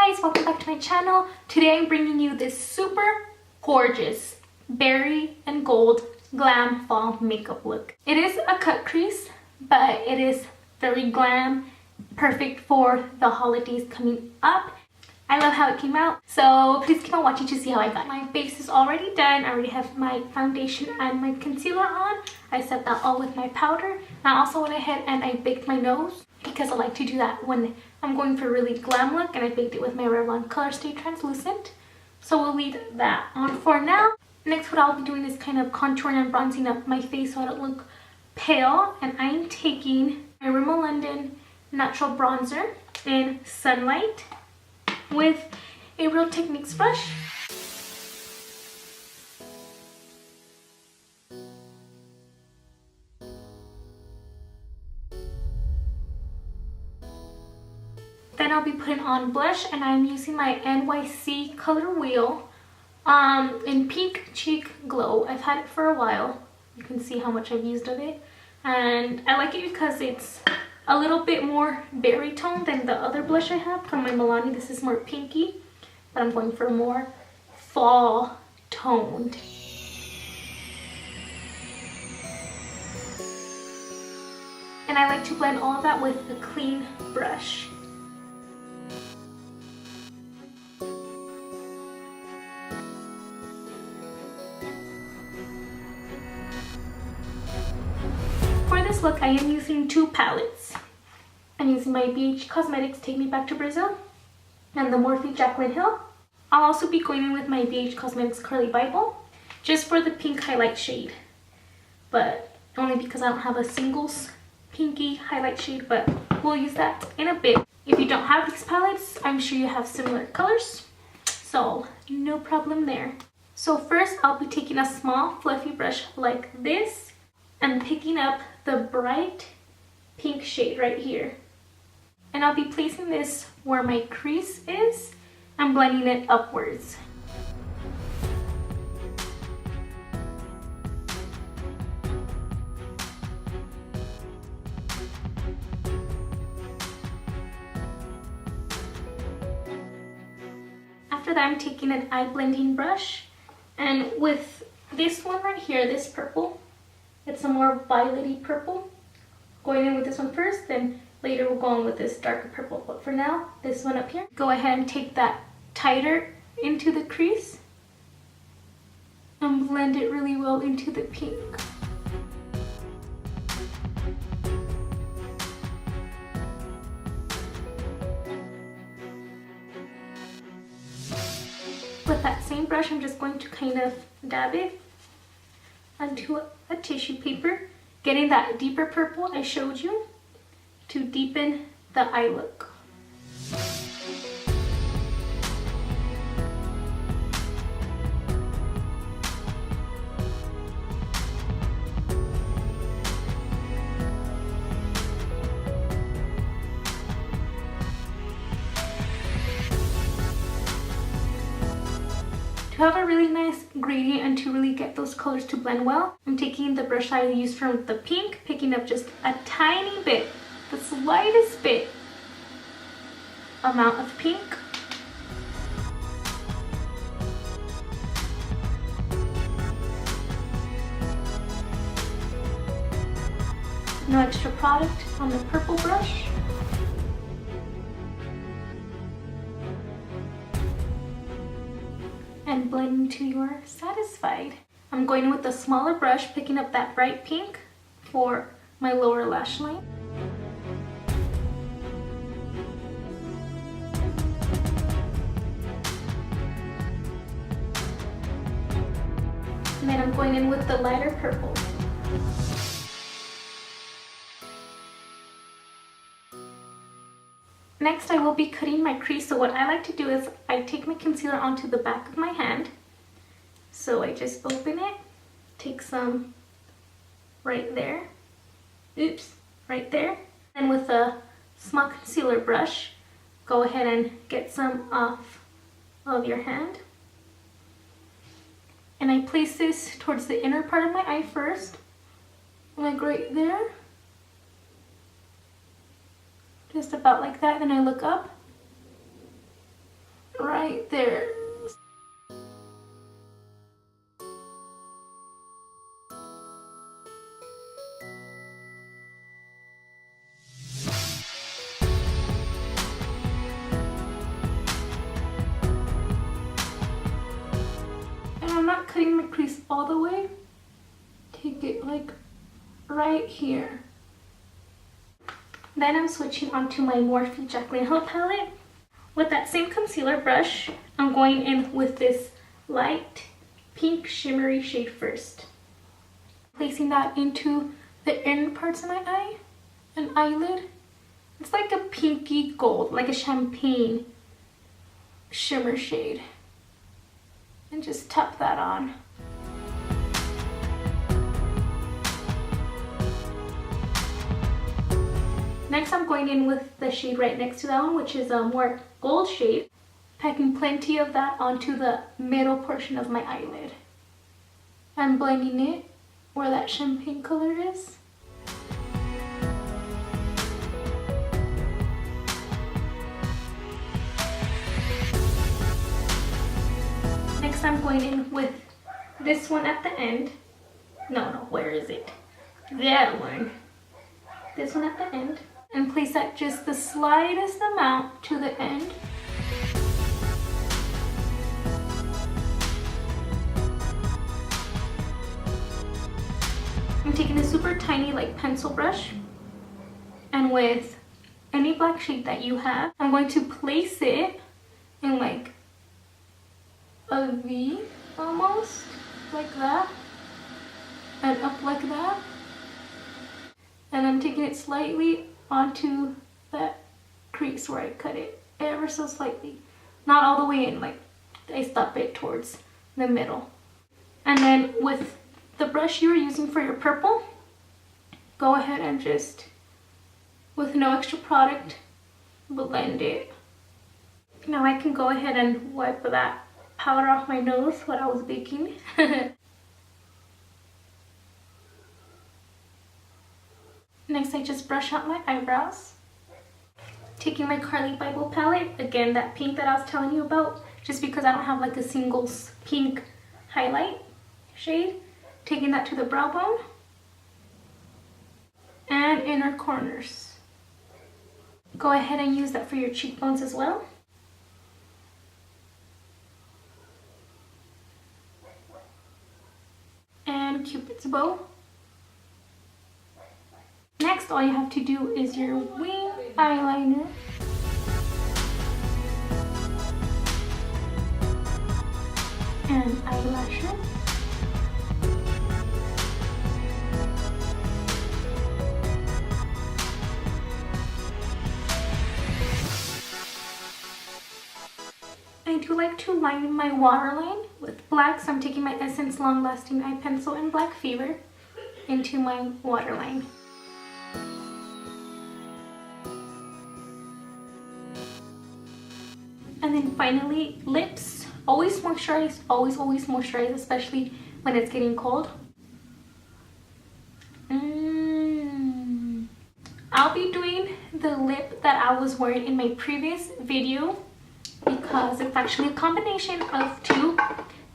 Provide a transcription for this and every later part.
guys, welcome back to my channel. Today I'm bringing you this super gorgeous berry and gold glam fall makeup look. It is a cut crease, but it is very glam, perfect for the holidays coming up. I love how it came out, so please keep on watching to see how I got. My base is already done. I already have my foundation and my concealer on. I set that all with my powder. I also went ahead and I baked my nose because I like to do that when I'm going for a really glam look, and I baked it with my Revlon Colorstay translucent. So we'll leave that on for now. Next, what I'll be doing is kind of contouring and bronzing up my face so I don't look pale, and I'm taking my Rimmel London natural bronzer in Sunlight with a Real Techniques brush. Then I'll be putting on blush, and I'm using my NYC Colorwheel in Pink Cheek Glow. I've had it for a while. You can see how much I've used of it, and I like it because it's a little bit more berry tone than the other blush I have from my Milani. This is more pinky, but I'm going for more fall toned. And I like to blend all of that with a clean brush. For this look, I am using two palettes. I'm using my BH Cosmetics Take Me Back to Brazil and the Morphe Jaclyn Hill. I'll also be going in with my BH Cosmetics Curly Bible just for the pink highlight shade, but only because I don't have a singles pinky highlight shade, but we'll use that in a bit. If you don't have these palettes, I'm sure you have similar colors, so no problem there. So first, I'll be taking a small fluffy brush like this and picking up the bright pink shade right here. And I'll be placing this where my crease is and blending it upwards. After that, I'm taking an eye blending brush, and with this one right here, this purple, it's a more violet-y purple. Going in with this one first, then later we'll go on with this darker purple. But for now, this one up here. Go ahead and take that tighter into the crease and blend it really well into the pink. With that same brush, I'm just going to kind of dab it onto a tissue paper, getting that deeper purple I showed you to deepen the eye look. To have a really nice gradient and to really get those colors to blend well, I'm taking the brush I used from the pink, picking up just a tiny bit, the slightest bit amount of pink. No extra product on the purple brush. And blend until you're satisfied. I'm going in with a smaller brush, picking up that bright pink for my lower lash line. And then I'm going in with the lighter purple. Next, I will be cutting my crease. So what I like to do is I take my concealer onto the back of my hand. So I just open it, take some right there, oops, right there. And with a small concealer brush, go ahead and get some off of your hand. And I place this towards the inner part of my eye first, like right there. Just about like that, then I look up right there. And I'm not cutting my crease all the way. Take it like right here. Then I'm switching onto my Morphe Jaclyn Hill palette. With that same concealer brush, I'm going in with this light pink shimmery shade first. Placing that into the inner parts of my eye and eyelid. It's like a pinky gold, like a champagne shimmer shade. And just tap that on. Next, I'm going in with the shade right next to that one, which is a more gold shade. Packing plenty of that onto the middle portion of my eyelid. And blending it where that champagne color is. Next, I'm going in with this one at the end. No, where is it? That one. This one at the end. And place that just the slightest amount to the end. I'm taking a super tiny like pencil brush, and with any black shade that you have, I'm going to place it in like a V almost, like that, and up like that. And I'm taking it slightly onto that crease where I cut it, ever so slightly. Not all the way in, like I stop it towards the middle. And then with the brush you were using for your purple, go ahead and just, with no extra product, blend it. Now I can go ahead and wipe that powder off my nose while I was baking. Next, I just brush out my eyebrows. Taking my Carly Bible palette, again that pink that I was telling you about, just because I don't have like a single pink highlight shade. Taking that to the brow bone and inner corners. Go ahead and use that for your cheekbones as well. And Cupid's bow. Next, all you have to do is your wing eyeliner. And eyelashes. I do like to line my waterline with black, so I'm taking my Essence Long Lasting Eye Pencil in Black Fever into my waterline. And then finally, lips. Always moisturize, always moisturize, especially when it's getting cold. I'll be doing the lip that I was wearing in my previous video because it's actually a combination of two.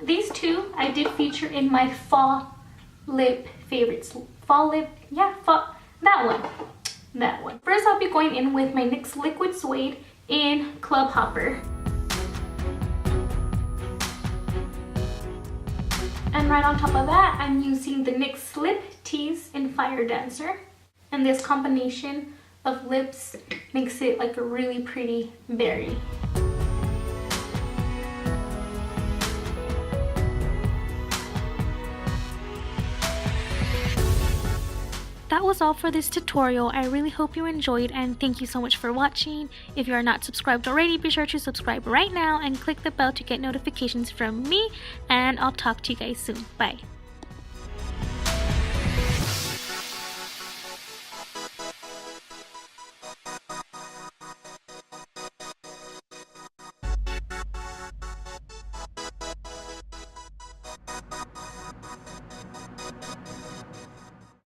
These two I did feature in my fall lip favorites. Fall lip, yeah, fall, that one. First, I'll be going in with my NYX Liquid Suede in Club Hopper. And right on top of that, I'm using the NYX Lip Tease in Fire Dancer. And this combination of lips makes it like a really pretty berry. That was all for this tutorial. I really hope you enjoyed, and thank you so much for watching. If you are not subscribed already, be sure to subscribe right now and click the bell to get notifications from me, and I'll talk to you guys soon. Bye.